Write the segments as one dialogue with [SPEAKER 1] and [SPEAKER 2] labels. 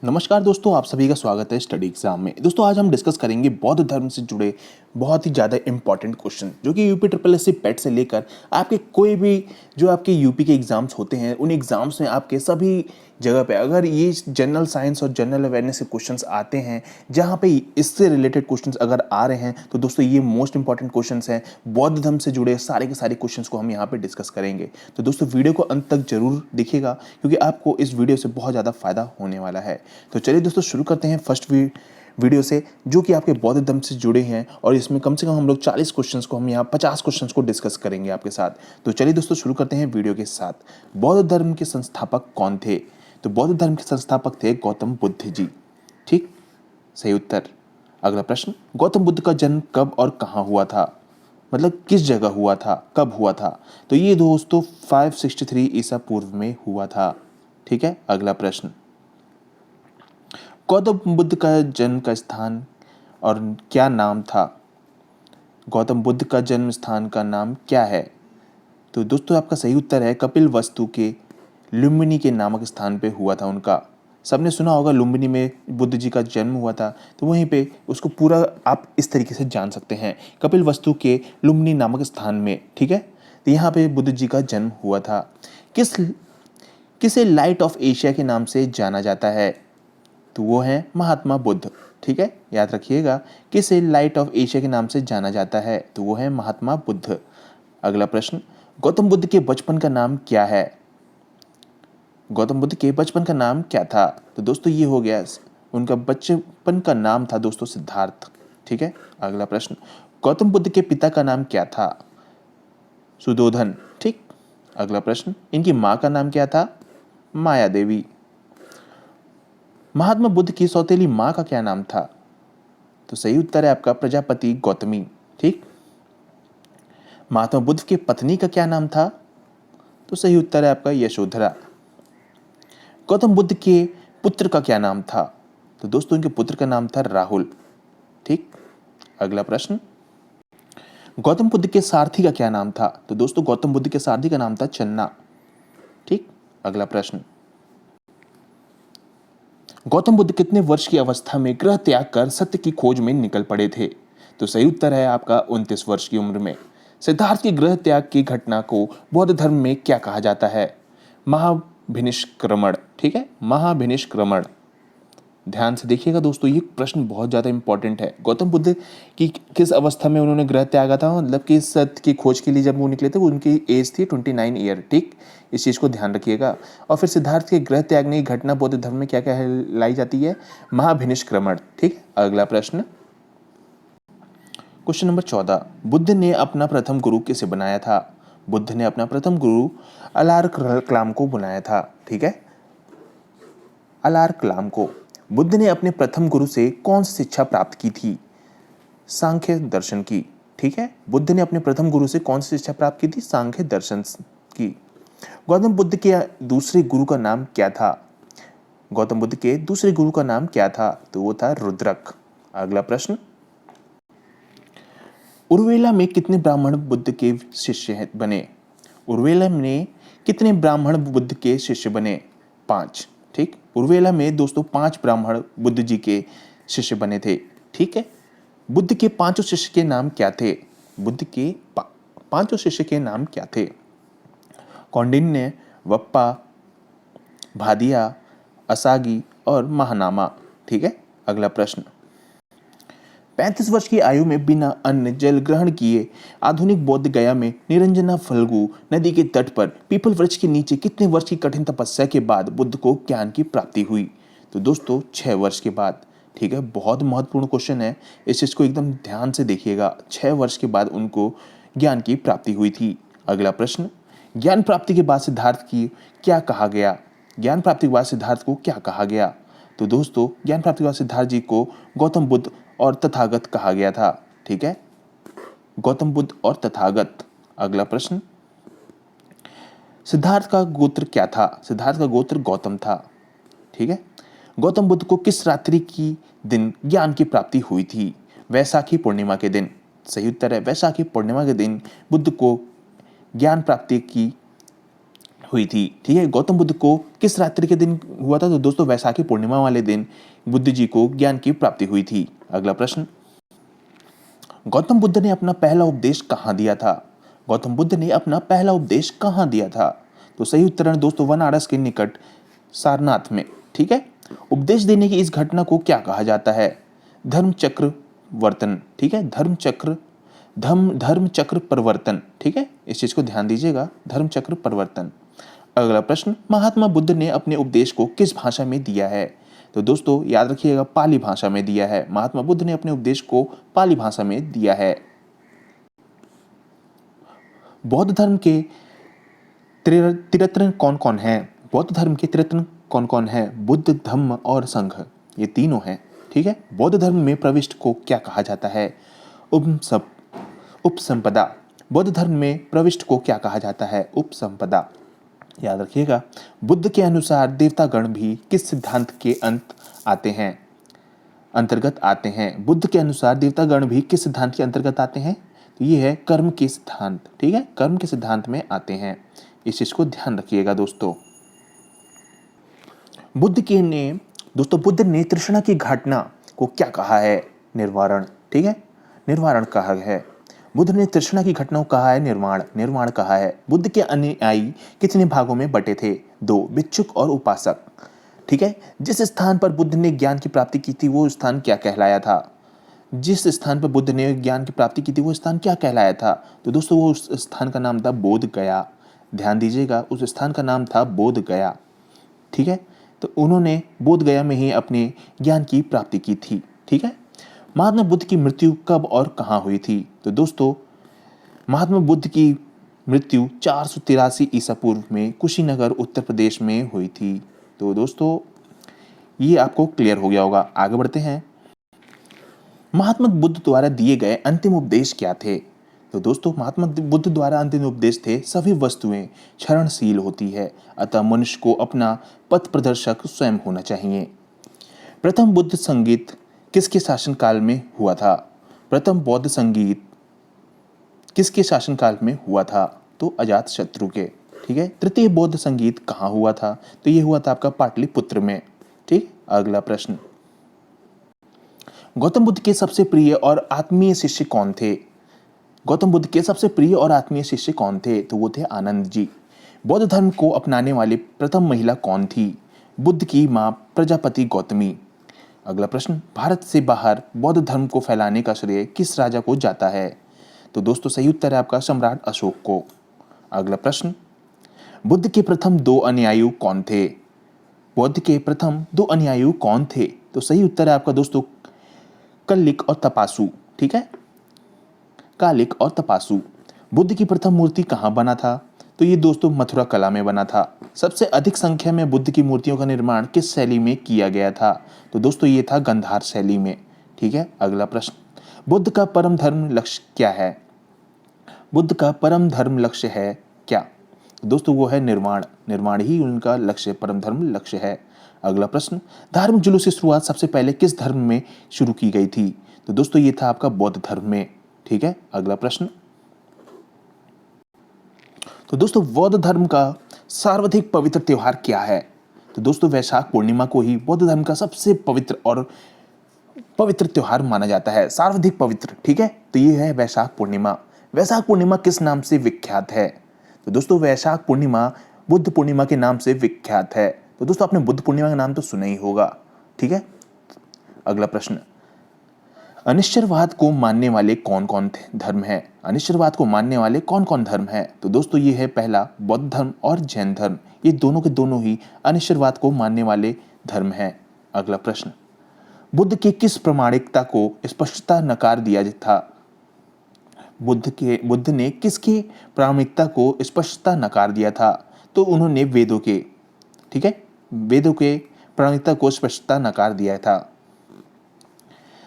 [SPEAKER 1] नमस्कार दोस्तों, आप सभी का स्वागत है स्टडी एग्जाम में। दोस्तों आज हम डिस्कस करेंगे बौद्ध धर्म से जुड़े बहुत ही ज़्यादा इंपॉर्टेंट क्वेश्चन जो कि यूपी ट्रिपल एस सी पेट से लेकर आपके कोई भी जो आपके यूपी के एग्जाम्स होते हैं उन एग्जाम्स में आपके सभी जगह पे अगर ये जनरल साइंस और जनरल अवेयरनेस के क्वेश्चंस आते हैं, जहाँ पे इससे रिलेटेड क्वेश्चंस अगर आ रहे हैं तो दोस्तों ये मोस्ट इंपॉर्टेंट क्वेश्चंस हैं। बौद्ध धर्म से जुड़े सारे के सारे क्वेश्चंस को हम यहाँ पे डिस्कस करेंगे। तो दोस्तों वीडियो को अंत तक जरूर देखिएगा क्योंकि आपको इस वीडियो से बहुत ज़्यादा फायदा होने वाला है। तो चलिए दोस्तों शुरू करते हैं फर्स्ट वीडियो से जो कि आपके बौद्ध धर्म से जुड़े हैं और इसमें कम से कम हम लोग 40 क्वेश्चंस को हम यहाँ 50 क्वेश्चंस को डिस्कस करेंगे आपके साथ। तो चलिए दोस्तों शुरू करते हैं वीडियो के साथ। बौद्ध धर्म के संस्थापक कौन थे? तो बौद्ध धर्म के संस्थापक थे गौतम बुद्ध जी। ठीक, सही उत्तर। अगला प्रश्न, गौतम बुद्ध का जन्म कब और कहाँ हुआ था? मतलब किस जगह हुआ था, कब हुआ था? तो ये दोस्तों 563 ईसा पूर्व में हुआ था। ठीक है, अगला प्रश्न, गौतम बुद्ध का जन्म का स्थान और क्या नाम था? गौतम बुद्ध का जन्म स्थान का नाम क्या है? तो दोस्तों आपका सही उत्तर है कपिल वस्तु के लुम्बिनी के नामक स्थान पे हुआ था उनका। सबने सुना होगा लुम्बिनी में बुद्ध जी का जन्म हुआ था, तो वहीं पे उसको पूरा आप इस तरीके से जान सकते हैं, कपिल वस्तु के लुम्बिनी नामक स्थान में। ठीक है, तो यहाँ पे बुद्ध जी का जन्म हुआ था। किसे लाइट ऑफ एशिया के नाम से जाना जाता है? तो वो है महात्मा बुद्ध। ठीक है, याद रखिएगा, किसे लाइट ऑफ एशिया के नाम से जाना जाता है? तो वो है महात्मा बुद्ध। अगला प्रश्न, गौतम बुद्ध के बचपन का नाम क्या है? गौतम बुद्ध के बचपन का नाम क्या था? तो दोस्तों ये हो गया, उनका बचपन का नाम था दोस्तों सिद्धार्थ। ठीक है, अगला प्रश्न, गौतम बुद्ध के पिता का नाम क्या था? सुदोधन। ठीक, अगला प्रश्न, इनकी माँ का नाम क्या था? माया देवी। महात्मा बुद्ध की सौतेली माँ का क्या नाम था? तो सही उत्तर है आपका प्रजापति गौतमी। ठीक, महात्मा बुद्ध की पत्नी का क्या नाम था? तो सही उत्तर है आपका यशोधरा। गौतम बुद्ध के पुत्र का क्या नाम था? तो दोस्तों इनके पुत्र का नाम था राहुल। ठीक, अगला प्रश्न, गौतम बुद्ध के सारथी का क्या नाम था? तो दोस्तों गौतम बुद्ध के सारथी का नाम था चन्ना। ठीक, अगला प्रश्न, गौतम बुद्ध कितने वर्ष की अवस्था में गृह त्याग कर सत्य की खोज में निकल पड़े थे? तो सही उत्तर है आपका 29 वर्ष की उम्र में। सिद्धार्थ के गृह त्याग की घटना को बौद्ध धर्म में क्या कहा जाता है? महाभिनिष्क्रमण। ठीक है, महाभिनिष्क्रमण। ध्यान से देखिएगा दोस्तों, ये प्रश्न बहुत ज़्यादा इंपॉर्टेंट है। गौतम बुद्ध की किस अवस्था में उन्होंने गृह त्यागा था? मतलब कि सत्य की खोज के लिए जब वो निकले थे, उनकी एज थी 29 ईयर। ठीक, इस चीज़ को ध्यान रखिएगा। और फिर सिद्धार्थ के गृह त्यागने की घटना बौद्ध धर्म में क्या कहलाई जाती है? महाभिनिष्क्रमण। ठीक, अगला प्रश्न, क्वेश्चन नंबर 14, बुद्ध ने अपना प्रथम गुरु किसे बनाया था? बुद्ध ने अपना प्रथम गुरु अलार कलाम को बनाया था। ठीक है, अलार कलाम को। बुद्ध ने अपने प्रथम गुरु से कौन सी शिक्षा प्राप्त की थी? सांख्य दर्शन की। ठीक है, बुद्ध ने अपने प्रथम गुरु से कौन सी शिक्षा प्राप्त की थी? सांख्य दर्शन की। गौतम बुद्ध के दूसरे गुरु का नाम क्या था? गौतम बुद्ध के दूसरे गुरु का नाम क्या था? तो वो था रुद्रक। अगला प्रश्न, उर्वेला में कितने ब्राह्मण बुद्ध के शिष्य बने? उर्वेला में कितने ब्राह्मण बुद्ध के शिष्य बने? 5। ठीक, उर्वेला में दोस्तों 5 ब्राह्मण बुद्ध जी के शिष्य बने थे। ठीक है, बुद्ध के 5 शिष्य के नाम क्या थे? बुद्ध के 5 शिष्य के नाम क्या थे? कौंडिन्य, वप्पा, भादिया, असागी और महानामा। ठीक है, अगला प्रश्न, 35 वर्ष की आयु में बिना अन्न जल ग्रहण किए आधुनिक बौद्ध गया में निरंजना फल्गु नदी के तट पर पीपल वृक्ष के नीचे कितने वर्ष की कठिन तपस्या के बाद बुद्ध को ज्ञान की प्राप्ति हुई? तो दोस्तों 6 वर्ष के बाद। ठीक है, बहुत महत्वपूर्ण क्वेश्चन है, इस चीज को एकदम ध्यान से देखिएगा। 6 वर्ष के बाद उनको ज्ञान की प्राप्ति हुई थी। अगला प्रश्न, ज्ञान प्राप्ति के बाद सिद्धार्थ की क्या कहा गया? ज्ञान प्राप्ति के बाद सिद्धार्थ को क्या कहा गया? तो दोस्तों ज्ञान प्राप्ति के बाद सिद्धार्थ जी को गौतम बुद्ध और तथागत कहा गया था। ठीक है, गौतम बुद्ध और तथागत। अगला प्रश्न, सिद्धार्थ का गोत्र क्या था? सिद्धार्थ का गोत्र गौतम था। ठीक है, गौतम बुद्ध को किस रात्रि की दिन ज्ञान की प्राप्ति हुई थी? वैसाखी पूर्णिमा के दिन। सही उत्तर है वैसाखी पूर्णिमा के दिन बुद्ध को ज्ञान प्राप्ति की हुई थी। ठीक है, गौतम बुद्ध को किस रात्रि के दिन हुआ था? तो दोस्तों वैशाखी पूर्णिमा वाले दिन बुद्ध जी को ज्ञान की प्राप्ति हुई थी। अगला प्रश्न, गौतम बुद्ध ने अपना पहला उपदेश कहाँ दिया था? गौतम बुद्ध ने अपना पहला उपदेश कहाँ दिया था? तो सही उत्तर है दोस्तों बनारस के निकट सारनाथ में। ठीक है, उपदेश देने की इस घटना को क्या कहा जाता है? धर्म चक्र वर्तन। ठीक है, धर्म चक्र परिवर्तन। ठीक है, इस चीज को ध्यान दीजिएगा, धर्म चक्र परिवर्तन। अगला प्रश्न, महात्मा बुद्ध ने अपने उपदेश को किस भाषा में दिया है? तो दोस्तों याद रखिएगा, पाली भाषा में दिया है। महात्मा बुद्ध ने अपने उपदेश को पाली भाषा में दिया है। बौद्ध धर्म के त्रिरत्न कौन कौन है? बौद्ध धर्म के त्रिरत्न कौन कौन है? बुद्ध, धम्म और संघ, ये तीनों हैं। ठीक है, बौद्ध धर्म में प्रविष्ट को क्या कहा जाता है? उपसंपदा। बौद्ध धर्म में प्रविष्ट को क्या कहा जाता है? उपसंपदा। याद रखिएगा, बुद्ध के अनुसार देवतागण भी किस सिद्धांत के अंतर्गत आते हैं? बुद्ध के अनुसार देवतागण भी किस सिद्धांत के अंतर्गत आते हैं? तो ये है कर्म के सिद्धांत। ठीक है, कर्म के सिद्धांत में आते हैं। इस चीज को ध्यान रखिएगा दोस्तों। बुद्ध ने तृष्णा की घटना को क्या कहा है? निर्वाण। ठीक है, निर्वाण कहा है। बुद्ध ने तृष्णा की घटना को कहा है निर्वाण कहा है। बुद्ध के अनुयायी कितने भागों में बटे थे? 2, भिक्षुक और उपासक। ठीक है, जिस स्थान पर बुद्ध ने ज्ञान की प्राप्ति की थी वो स्थान क्या कहलाया था? जिस स्थान पर बुद्ध ने ज्ञान की प्राप्ति की थी वो स्थान क्या कहलाया था? तो दोस्तों वो उस स्थान का नाम था बोध गया। ध्यान दीजिएगा, उस स्थान का नाम था बोध गया। ठीक है, तो उन्होंने बोध गया में ही अपने ज्ञान की प्राप्ति की थी। ठीक है, महात्मा बुद्ध की मृत्यु कब और कहाँ हुई थी? तो दोस्तों महात्मा बुद्ध की मृत्यु 483 ईसा पूर्व में कुशीनगर उत्तर प्रदेश में हुई थी। तो दोस्तों ये आपको क्लियर हो गया होगा। आगे बढ़ते हैं। महात्मा बुद्ध द्वारा दिए गए अंतिम उपदेश क्या थे? तो दोस्तों महात्मा बुद्ध द्वारा अंतिम उपदेश थे, सभी वस्तुएं क्षरणशील होती है, अतः मनुष्य को अपना पथ प्रदर्शक स्वयं होना चाहिए। प्रथम बुद्ध संगीत किसके शासनकाल में हुआ था? प्रथम बौद्ध संगीत किसके शासनकाल में हुआ था? तो अजातशत्रु के। ठीक है, तृतीय बौद्ध संगीत कहाँ हुआ था? तो ये हुआ था आपका पाटलिपुत्र में। ठीक, अगला प्रश्न, गौतम बुद्ध के सबसे प्रिय और आत्मीय शिष्य कौन थे? गौतम बुद्ध के सबसे प्रिय और आत्मीय शिष्य कौन थे? तो वो थे आनंद जी। बौद्ध धर्म को अपनाने वाली प्रथम महिला कौन थी? बुद्ध की मां प्रजापति गौतमी। अगला प्रश्न, भारत से बाहर बौद्ध धर्म को फैलाने का श्रेय किस राजा को जाता है? तो दोस्तों सही उत्तर है आपका सम्राट अशोक को। अगला प्रश्न, बुद्ध के प्रथम 2 अनुयायी कौन थे? बुद्ध के प्रथम 2 अनुयायी कौन थे? तो सही उत्तर है आपका दोस्तों कल्लिक और तपासु। ठीक है, कालिक और तपासु। बुद्ध की प्रथम मूर्ति कहाँ बना था? तो ये दोस्तों मथुरा कला में बना था। सबसे अधिक संख्या में बुद्ध की मूर्तियों का निर्माण किस शैली में किया गया था? तो दोस्तों ये था गंधार शैली में। ठीक है, अगला प्रश्न, बुद्ध का परम धर्म लक्ष्य क्या है? बुद्ध का परम धर्म लक्ष्य है क्या? दोस्तों वो है निर्वाण ही उनका लक्ष्य, परम धर्म लक्ष्य है। अगला प्रश्न, धार्मिक जुलूस की शुरुआत सबसे पहले किस धर्म में शुरू की गई थी? तो दोस्तों ये था आपका बौद्ध धर्म में। ठीक है, अगला प्रश्न, तो दोस्तों बौद्ध धर्म का सर्वाधिक पवित्र त्योहार क्या है? तो दोस्तों वैशाख पूर्णिमा को ही बौद्ध धर्म का सबसे पवित्र त्योहार माना जाता है, सर्वाधिक पवित्र। ठीक है, तो ये है वैशाख पूर्णिमा। वैशाख पूर्णिमा किस नाम से विख्यात है? तो दोस्तों वैशाख पूर्णिमा बुद्ध पूर्णिमा के नाम से विख्यात है। तो दोस्तों आपने बुद्ध पूर्णिमा का नाम तो सुना ही होगा। ठीक है, अगला प्रश्न, अनिश्चरवाद को मानने वाले कौन कौन धर्म है? अनिश्चरवाद को मानने वाले कौन कौन धर्म है? तो दोस्तों ये है पहला बौद्ध धर्म और जैन धर्म, ये दोनों के दोनों ही अनिश्चरवाद को मानने वाले धर्म हैं। अगला प्रश्न, बुद्ध की किस प्रामाणिकता को स्पष्टता नकार दिया था? बुद्ध ने किसकी प्रामाणिकता को स्पष्टता नकार दिया था? तो उन्होंने वेदों के, ठीक है, वेदों के प्रामाणिकता को स्पष्टता नकार दिया था।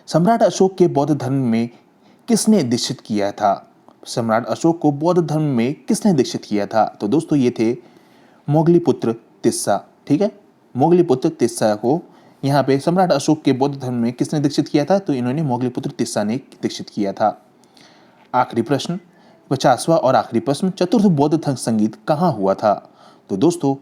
[SPEAKER 1] सम्राट अशोक के बौद्ध धर्म में किसने दीक्षित किया था? सम्राट अशोक को बौद्ध धर्म में किसने दीक्षित किया था? तो दोस्तों ये थे मोगलीपुत्र तिस्सा। ठीक है, मोगलीपुत्र तिस्सा को यहाँ पे सम्राट अशोक के बौद्ध धर्म में किसने दीक्षित किया था? तो इन्होंने मोगलीपुत्र तिस्सा ने दीक्षित किया था। आखिरी प्रश्न, 50वां और आखिरी प्रश्न, चतुर्थ बौद्ध संगीत कहाँ हुआ था? तो दोस्तों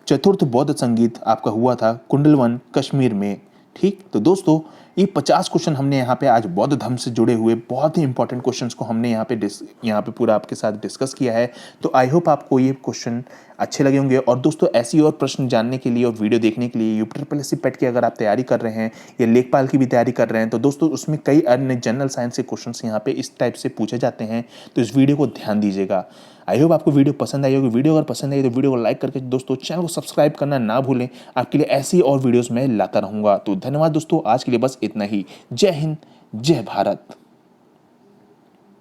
[SPEAKER 1] चतुर्थ बौद्ध संगीत आपका हुआ था कुंडलवन कश्मीर में। ठीक, तो दोस्तों ये 50 क्वेश्चन हमने यहाँ पे आज बौद्ध धर्म से जुड़े हुए बहुत ही इंपॉर्टेंट क्वेश्चंस को हमने यहाँ पे पूरा आपके साथ डिस्कस किया है। तो आई होप आपको ये क्वेश्चन अच्छे लगे होंगे। और दोस्तों ऐसी और प्रश्न जानने के लिए और वीडियो देखने के लिए यूपीएससी पेट की अगर आप तैयारी कर रहे हैं या लेखपाल की भी तैयारी कर रहे हैं तो दोस्तों उसमें कई अन्य जनरल साइंस के क्वेश्चंस यहाँ पे इस टाइप से पूछे जाते हैं, तो इस वीडियो को ध्यान दीजिएगा। आई होप आपको वीडियो पसंद आई होगी। वीडियो अगर पसंद आई तो वीडियो को लाइक करके दोस्तों चैनल को सब्सक्राइब करना ना भूलें। आपके लिए ऐसी और वीडियोस मैं लाता रहूंगा। तो धन्यवाद दोस्तों, आज के लिए बस इतना ही। जय हिंद, जय भारत।